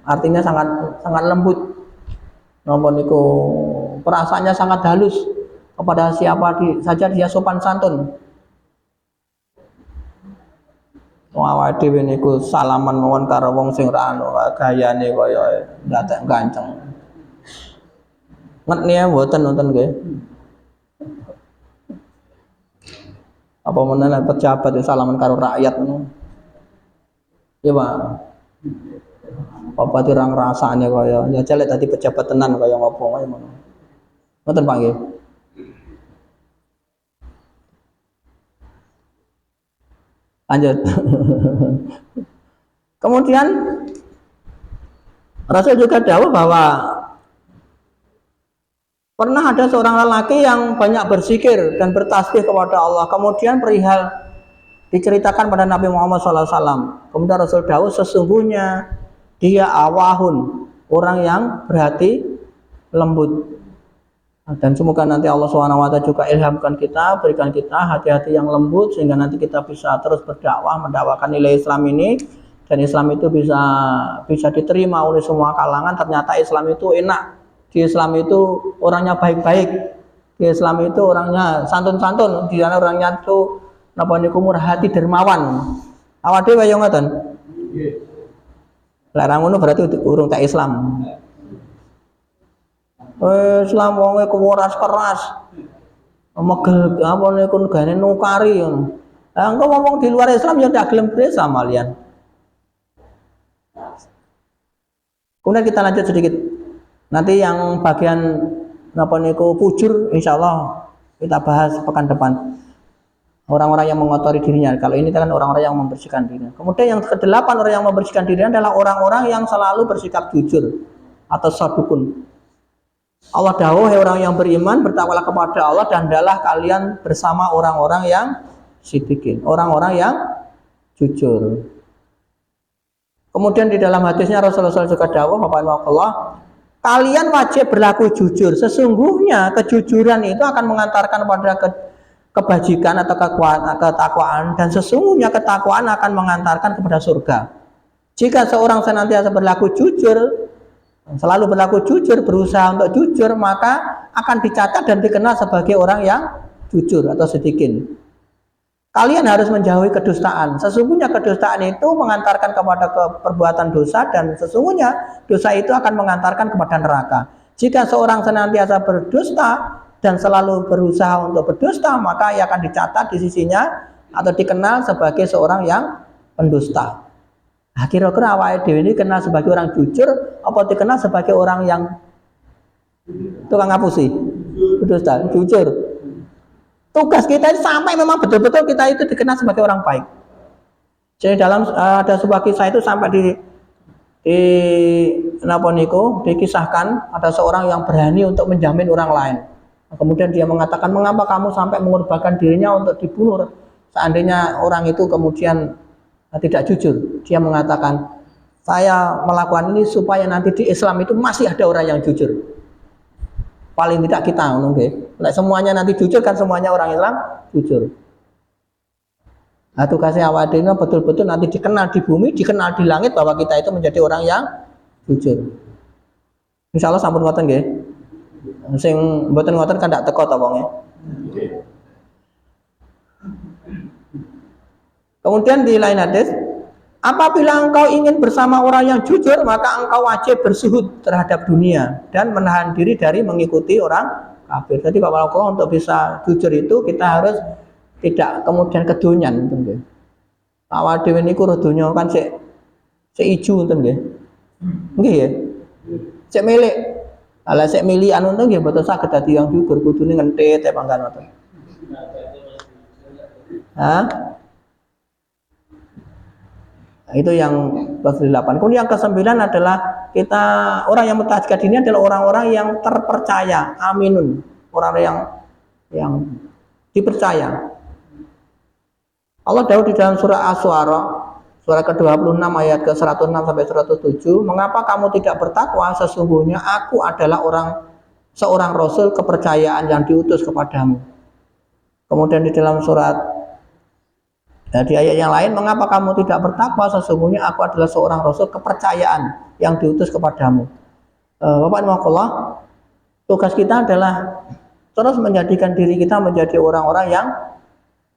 Artinya sangat sangat lembut. Napa niku perasaannya sangat halus kepada siapa saja dia sopan santun. Wong awake dhewe niku salaman mawon karo wong sing ra anu gayane kaya ndatek ganceng. Ngetne mboten nonton nggih. Apa meneh pejabat salaman karo rakyat ngono. Ya, Pak. Apa tirang rasane kaya ya celek dadi pejabat tenan kaya ngopo kaya ngono. Ngoten Pak nggih. Lanjut. Kemudian Rasul juga dawuh bahwa pernah ada seorang lelaki yang banyak berzikir dan bertasbih kepada Allah. Kemudian perihal diceritakan pada Nabi Muhammad SAW. Kemudian Rasul dawuh sesungguhnya dia awahun, orang yang berhati lembut. Dan semoga nanti Allah SWT juga ilhamkan kita, berikan kita hati-hati yang lembut sehingga nanti kita bisa terus berdakwah, mendakwakan nilai Islam ini, dan Islam itu bisa diterima oleh semua kalangan. Ternyata Islam itu enak, di Islam itu orangnya baik-baik, di Islam itu orangnya santun-santun, di sana orangnya itu napa niku murah hati, dermawan. Awak dhewe yo ngoten. Nggih. Larang ngono berarti urung tak Islam. Islam wonge keworas keras. Megel apa niku negane nukari ngono. Lah engko ngomong di luar Islam ya ndak gelem Islam malian. Kemudian kita lanjut sedikit. Nanti yang bagian napa niku fujur insyaallah kita bahas pekan depan. Orang-orang yang mengotori dirinya. Kalau ini kan orang-orang yang membersihkan dirinya. Kemudian yang kedelapan orang yang membersihkan dirinya adalah orang-orang yang selalu bersikap jujur atau sadukun. Allah dawuh, hai orang yang beriman, bertakwalah kepada Allah dan hendaklah kalian bersama orang-orang yang sidikin, orang-orang yang jujur. Kemudian di dalam hadisnya Rasulullah juga dawuh, Allah, kalian wajib berlaku jujur. Sesungguhnya kejujuran itu akan mengantarkan pada kebajikan atau ketakwaan, dan sesungguhnya ketakwaan akan mengantarkan kepada surga. Jika seorang senantiasa berlaku jujur, selalu berlaku jujur, berusaha untuk jujur, maka akan dicatat dan dikenal sebagai orang yang jujur atau sidikin. Kalian harus menjauhi kedustaan. Sesungguhnya kedustaan itu mengantarkan kepada perbuatan dosa, dan sesungguhnya dosa itu akan mengantarkan kepada neraka. Jika seorang senantiasa berdusta dan selalu berusaha untuk berdusta, maka ia akan dicatat di sisinya atau dikenal sebagai seorang yang pendusta. Nah, kira-kira awake dhewe ini kenal sebagai orang jujur apa dikenal sebagai orang yang tukang ngapusi? Berdusta, jujur. Tugas kita ini sampai memang betul-betul kita itu dikenal sebagai orang baik. Jadi dalam ada sebuah kisah itu sampai di napa niku dikisahkan ada seorang yang berani untuk menjamin orang lain. Kemudian dia mengatakan, mengapa kamu sampai mengorbankan dirinya untuk dibunuh? Seandainya orang itu kemudian tidak jujur, dia mengatakan, saya melakukan ini supaya nanti di Islam itu masih ada orang yang jujur. Paling tidak kita, okay. Semuanya nanti jujur kan, semuanya orang Islam jujur. Nah, tugasnya awak dhewe betul-betul nanti dikenal di bumi, dikenal di langit bahwa kita itu menjadi orang yang jujur. Insyaallah sampun ngoten nggih. Sing mboten ngoten kan ndak teko ta wonge. Kemudian di lain hadis, apabila engkau ingin bersama orang yang jujur, maka engkau wajib bersuhud terhadap dunia dan menahan diri dari mengikuti orang kafir. Jadi kalau untuk bisa jujur itu kita harus tidak kemudian kedonyan, nggih. Awak dhewe niku donya kan sik ijo ngoten nggih. Nggih ya. Sik milik. Ala sik milih anu nggih mboten saged dadi yang jujur, kudune ngentit ya pangkan ngoten. Hah? Nah, itu yang ke-8. Kemudian yang ke-9 adalah kita orang yang mutaqiyyah ini adalah orang-orang yang terpercaya, aminun, orang yang dipercaya. Allah dawuh di dalam surah Asy-Syu'ara, surah ke-26 ayat ke-106 sampai 107, mengapa kamu tidak bertakwa? Sesungguhnya aku adalah seorang rasul kepercayaan yang diutus kepadamu. Kemudian di dalam surat Nah, di ayat yang lain, mengapa kamu tidak bertakwa? Sesungguhnya aku adalah seorang rasul kepercayaan yang diutus kepadamu. Bapak Ibu, tugas kita adalah terus menjadikan diri kita menjadi orang-orang yang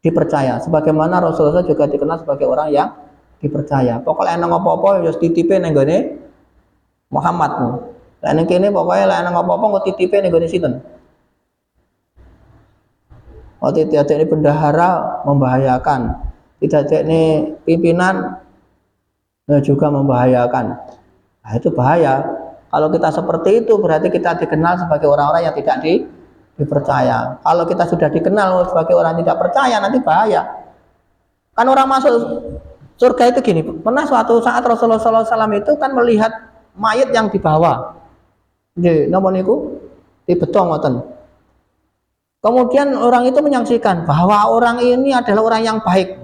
dipercaya. Sebagaimana Rasulullah juga dikenal sebagai orang yang dipercaya. Pokoknya nang apa-apa ya titipe nang gone Muhammad. Lah ning kene pokoknya lek nang apa-apa kok titipe ning gone sinten? Waktu tidak ini bendahara membahayakan. Tidak ini pimpinan juga membahayakan. Nah, itu bahaya. Kalau kita seperti itu berarti kita dikenal sebagai orang-orang yang tidak dipercaya. Kalau kita sudah dikenal sebagai orang yang tidak percaya, nanti bahaya. Kan orang masuk surga itu gini. Pernah suatu saat Rasulullah SAW itu kan melihat mayat yang dibawa. Di nomor niku di betong ngoten. Kemudian orang itu menyaksikan bahwa orang ini adalah orang yang baik.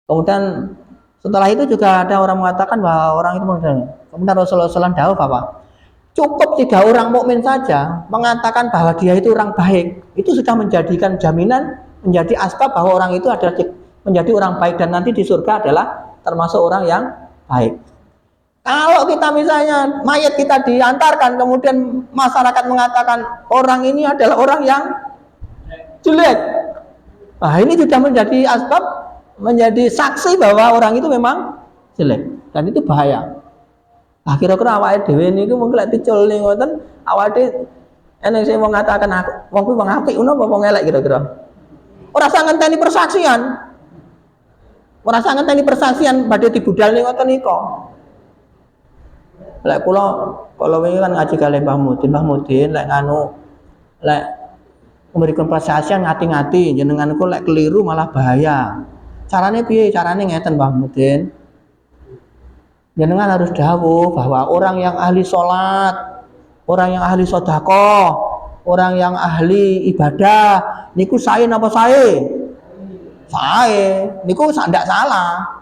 Kemudian setelah itu juga ada orang mengatakan bahwa orang itu meninggal. Kemudian Rasulullah SAW tahu bahwa cukup 3 orang mukmin saja mengatakan bahwa dia itu orang baik, itu sudah menjadikan jaminan, menjadi asbab bahwa orang itu adalah menjadi orang baik dan nanti di surga adalah termasuk orang yang baik. Kalau kita misalnya mayat kita diantarkan kemudian masyarakat mengatakan orang ini adalah orang yang jelek, nah ini sudah menjadi asbab, menjadi saksi bahwa orang itu memang jelek dan itu bahaya. Nah, kira-kira awake dhewe niku mung lek dicul ning ngoten awake enek sing mengatakan aku wong kuwi wong apik ngono apa wong elek kira-kira. Ora usah ngenteni persaksian. Ora usah ngenteni persaksian badhe dibudal ning ngoten nika. Lek kula wingi kan ngaji kali Mbah Mudin lek nganu lek memberikan persaksian ngati-ngati jenenganku lek keliru malah bahaya. Carane piye? Carane ngeten Mbah Mudin. Jenengan harus dawuh bahwa orang yang ahli sholat, orang yang ahli sedekah, orang yang ahli ibadah, niku sae napa sae? Sae. Niku ndak salah.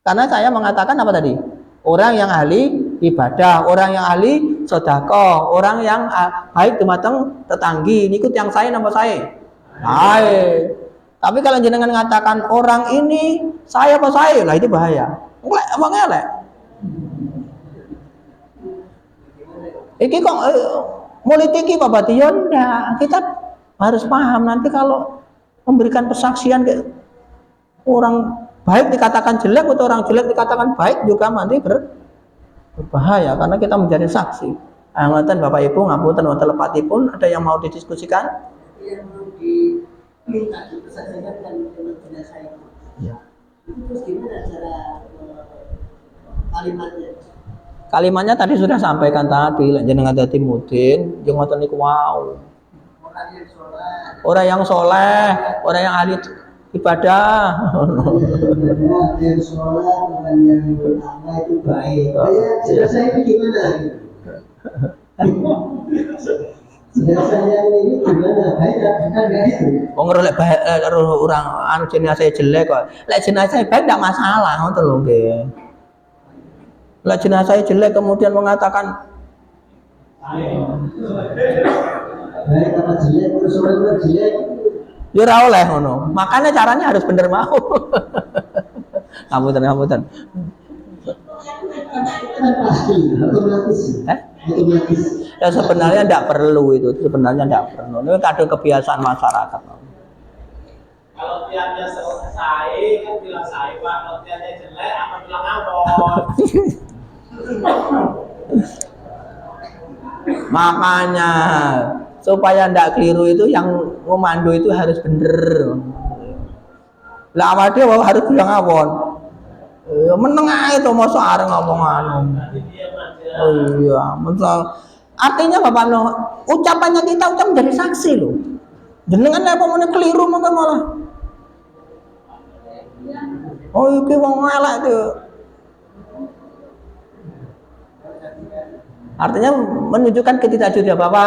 Karena saya mengatakan apa tadi? Orang yang ahli ibadah, orang yang ahli sedekah, orang yang baik dumateng tetanggi, niku tiyang sae napa sae? Sae. Tapi kalau jenengan mengatakan orang ini saya apa saya, lah itu bahaya. Ngelek apa ngelek? Iki kok politiki Pak Bation, ya kita harus paham nanti kalau memberikan persaksian ke orang baik dikatakan jelek atau orang jelek dikatakan baik juga nanti berbahaya karena kita menjadi saksi. Ngoten Bapak Ibu ngapunten wonten lepatipun ada yang mau didiskusikan? Yang mau minta dipersaksikan dan jenazah itu. Ya. Terus gimana cara kalimatnya? Kalimatnya tadi sudah sampaikan tadi, jenengan dadi mudin, jeung ngoten niku wau. Orang yang soleh, orang yang ahli ibadah. Orang yang soleh, orang yang beramal itu baik. Jenazah itu gimana? Jenazahnya ini gimana? Baik kan itu? Wong lek orang anu jenazah jelek kok. Lek jenazah baik enggak masalah ngoten lho nggih. Lek jenazah jelek kemudian mengatakan baik apa jelek terus orang jelek. Ya ora oleh ngono. Makanya caranya harus bener mau. Ngapunten. Pasti otomatis. Otomatis. Ya sebenarnya tidak perlu itu, sebenarnya tidak perlu. Ini kadang kebiasaan masyarakat. Kalau tiapnya selesai, kan bilang saya Pak. Kalau tiapnya jelek, apa bilang abon? Makanya supaya tidak keliru itu yang memandu itu harus bener. Lah awak dhewe harus bilang abon. Meneng ae to mosok areng ngomong anu. Oh iya, artinya Bapak no, ucapannya kita ucap menjadi saksi loh. Jenengan apa mau keliru maka malah. Oh iki wong elek itu. Artinya menunjukkan ketidakjujuran bahwa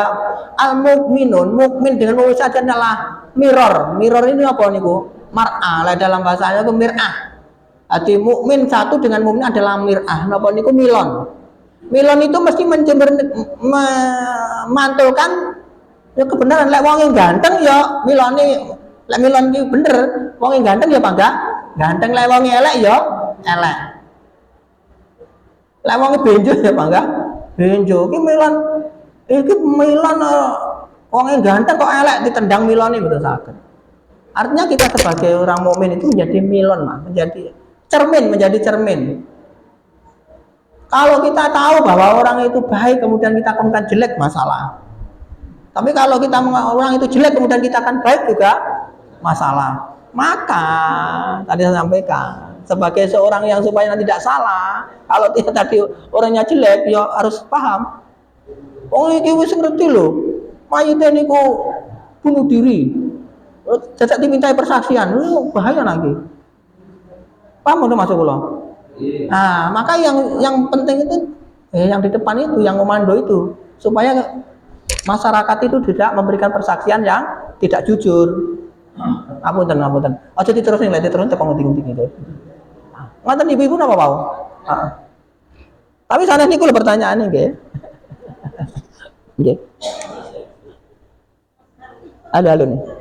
al-mukminun, mukmin dengan mulus saja adalah mirror. Mirror ini apa niku? Mar'ah. Lah dalam bahasanya itu mir'ah. Arti mukmin satu dengan mukmin adalah mir'ah. Napa niku milon. Milon itu mesti memantulkan ya kebenaran. Lek wong yang ganteng ya milone, lek milon iki bener. Wong ganteng ya bangga, ganteng lek wong elek ya elek. Lek wong benjo ya bangga, benjo. Iki Milan wong ganteng kok elek ditendang Milan ini betul sakit. Artinya kita sebagai orang mukmin itu menjadi Milan, menjadi cermin. Kalau kita tahu bahwa orang itu baik kemudian kita akan jelek masalah. Tapi kalau kita orang itu jelek kemudian kita akan baik juga masalah. Maka tadi saya sampaikan sebagai seorang yang supaya tidak salah, kalau tidak tadi orangnya jelek ya harus paham. Oh iki wis ngerti lho. Mayite niku bunuh diri. Jajak dimintai persaksian, bahaya lagi. Paham udah masuk kula? Nah, maka yang penting itu yang di depan itu, yang komando itu, supaya masyarakat itu tidak memberikan persaksian yang tidak jujur. Apunten. Aja diterusin tepang penting itu. Ngoten ibu-ibu napa mau? Tapi sana niku pertanyaan nggih. Nggih. Ada nih.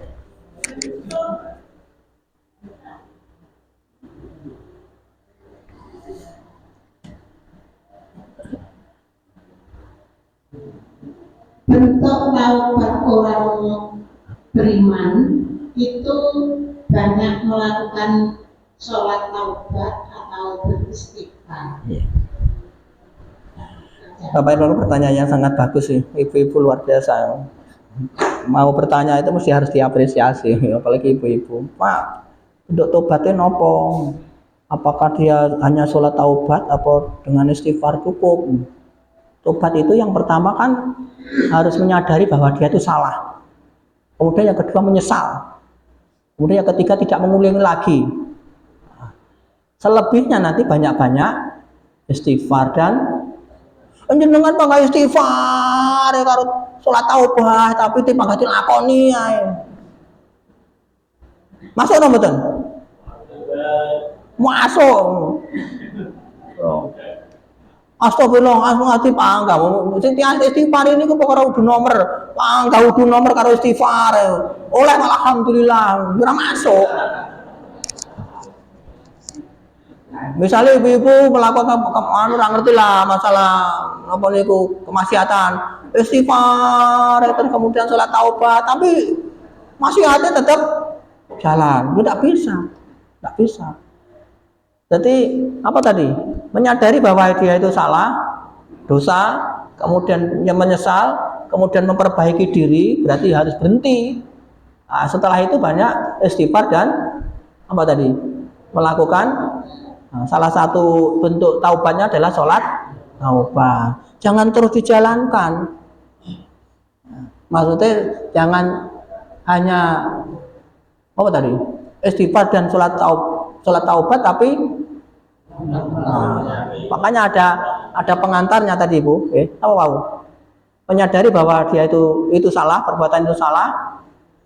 Bentuk taubat orang beriman itu banyak melakukan sholat taubat atau beristighfar. Bapak Ibu, pertanyaan yang sangat bagus sih, ibu-ibu luar biasa. Mau bertanya itu mesti harus diapresiasi, apalagi ibu-ibu. Pak, untuk tobatnya nopo? Apakah dia hanya sholat taubat atau dengan istighfar cukup? Tobat itu yang pertama kan harus menyadari bahwa dia itu salah. Kemudian yang kedua menyesal. Kemudian yang ketiga tidak mengulangi lagi. Selebihnya nanti banyak-banyak istighfar dan jenengan mangga istighfar ya karo salat taubat tapi timang dilakoni ae. Masuk napa mboten? Masuk. Astagfirullah, ati panggah. Sing istighfar ini ku perkara udu nomor. Panggah udu nomor karo istighfar. Oleh alhamdulillah, ora masuk. Misalnya ibu-ibu melakukan ora ngerti lah masalah apa niku kemaksiatan. Istighfar terus kemudian salat taubat tapi masih ada tetap jalan. Itu tidak bisa. Tidak bisa. Jadi apa tadi? Menyadari bahwa dia itu salah, dosa, kemudian dia menyesal, kemudian memperbaiki diri, berarti harus berhenti. Nah, setelah itu banyak istighfar dan apa tadi? Melakukan salah satu bentuk taubatnya adalah sholat taubat. Jangan terus dijalankan. Maksudnya jangan hanya apa tadi? Istighfar dan sholat taubat tapi makanya ada pengantarnya tadi Bu, apa tahu? Menyadari bahwa dia itu salah, perbuatan itu salah,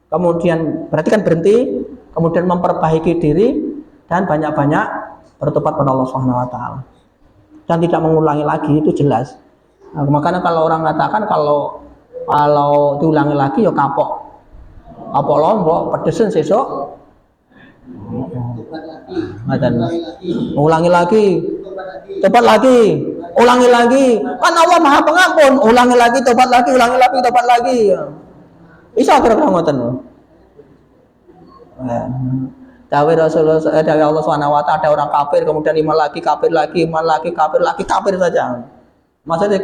kemudian berarti kan berhenti, kemudian memperbaiki diri dan banyak-banyak bertobat pada Allah Subhanahu wa taala. Dan tidak mengulangi lagi itu jelas. Nah, makanya kalau orang katakan kalau diulangi lagi ya kapok. Kapok lombok, pedesen sesuk. Ulangi lagi, tobat lagi, ulangi lagi. Kan Allah Maha Pengampun. Ulangi lagi, tobat lagi, ulangi lagi, tobat lagi. Bisa kira-kira ngoten. Dawuh Rasulullah, dawuh Allah Subhanahu wa taala ada orang kafir kemudian iman lagi, kafir lagi, iman lagi, kafir saja. Maksudnya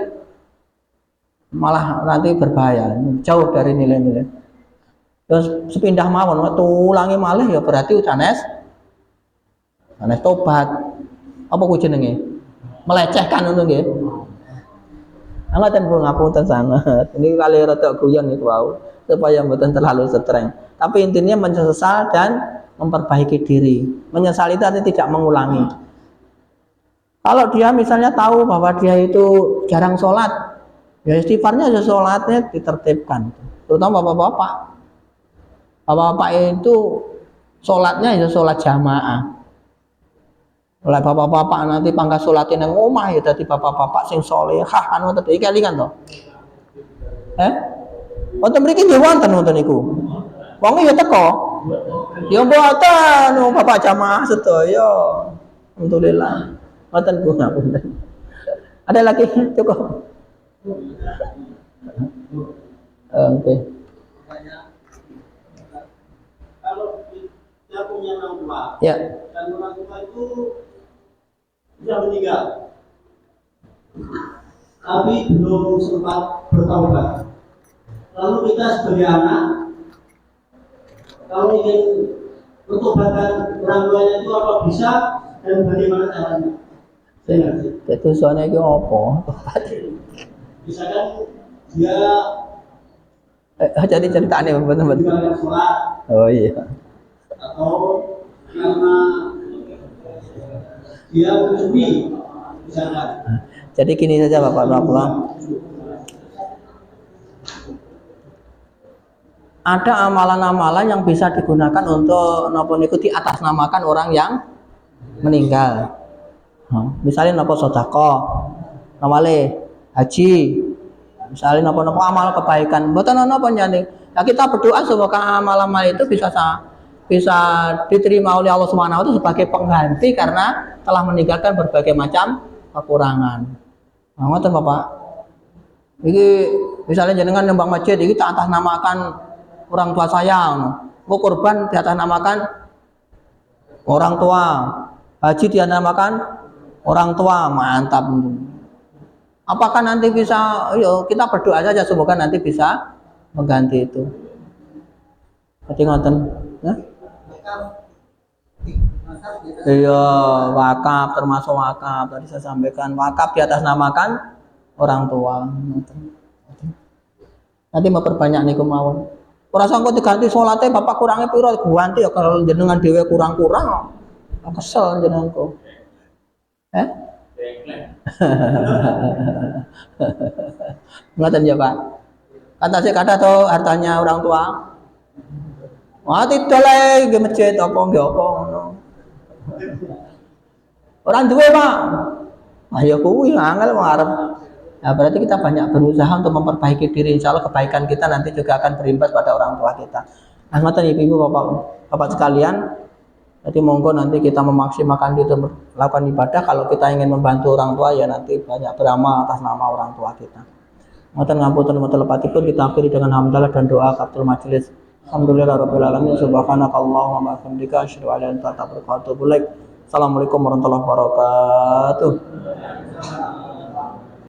malah nanti berbahaya, jauh dari nilai-nilai. Terus sepindah mawon ulangi malih ya berarti sanes tobat. Apa ku jenenge? Melecehkan ngono nggih. Ngaten Bu ngapunten sangat. Ini kali rada guyon niku wau supaya mboten terlalu streng. Tapi intinya menyesal dan memperbaiki diri. Menyesal itu artinya tidak mengulangi. Kalau dia misalnya tahu bahwa dia itu jarang sholat, ya istighfarnya ya sholatnya ditertibkan. Terutama bapak-bapak. Bapak-bapak itu sholatnya ya sholat jamaah. Oleh bapak-bapak nanti pangkat sholatin yang omah ya dadi bapak-bapak sing sholehah anu tadi kelingan to. Wonten mriki nggih wonten niku. Wong ya teko. Ya mboten, wong bapak jamaah sedaya. Alhamdulillah. Mboten Bu, ngapunten. Ada lagi cukup. Oke. Kalau kita punya orang tua, Ya. dan orang tua itu sudah meninggal, tapi belum sempat bertaubat. Lalu kita sebagai anak, kalau ingin bertobatkan orang tuanya itu apa bisa dan bagaimana caranya? Itu soalnya itu apa? Misalkan dia Jadi ceritanya betul-betul. meninggalkan sholat Oh iya. atau karena dia mencuri, misalkan. Jadi gini saja Bapak-bapak. Ada amalan-amalan yang bisa digunakan untuk nopo niku diatasnamakan orang yang meninggal. Misalnya nopo sedekah, namale haji, misalnya nopo-nopo amal kebaikan. Mboten nopo nyane. Ya kita berdoa semoga amal-amal itu bisa diterima oleh Allah Subhanahu wa taala sebagai pengganti karena telah meninggalkan berbagai macam kekurangan. Nah, ngoten Bapak. Iki misalnya jenengan nyumbang masjid iki tak atasnamakan orang tua saya, mau kurban diatasnamakan orang tua, haji diatasnamakan orang tua, mantap. Apakah nanti bisa? Yo kita berdoa saja semoga nanti bisa mengganti itu. Berarti ngoten, ya? Iya, wakaf termasuk wakaf. Tadi saya sampaikan wakaf diatasnamakan orang tua. Nanti mau perbanyak nih kemauan. Ora sangko diganti salate bapak kurangnya piro ganti ya kalau jenengan dhewe kurang-kurang. Kesel jenenganku. Ngoten ya Pak. Kata sih kata tuh hartanya orang tua. Wah tidak lagi ke masjid apa nggih apa ngono. Orang duwe Pak. Ayo kuwi angel wong arep. Nah, berarti kita banyak berusaha untuk memperbaiki diri. Insya Allah kebaikan kita nanti juga akan berimbas pada orang tua kita. Nah, ngoten ibu-ibu, bapak sekalian. Jadi monggo nanti kita memaksimalkan itu melakukan ibadah. Kalau kita ingin membantu orang tua ya nanti banyak beramal atas nama orang tua kita. Ngoten ngapunten mboten lepatipun kita akhiri dengan hamdalah dan doa kafaratul majelis. Alhamdulillahirabbil alamin. Subhanakallahumma wa bihamdika asyhadu an la ilaha illa anta astaghfiruka wa atubu ilaik. Assalamualaikum warahmatullahi wabarakatuh.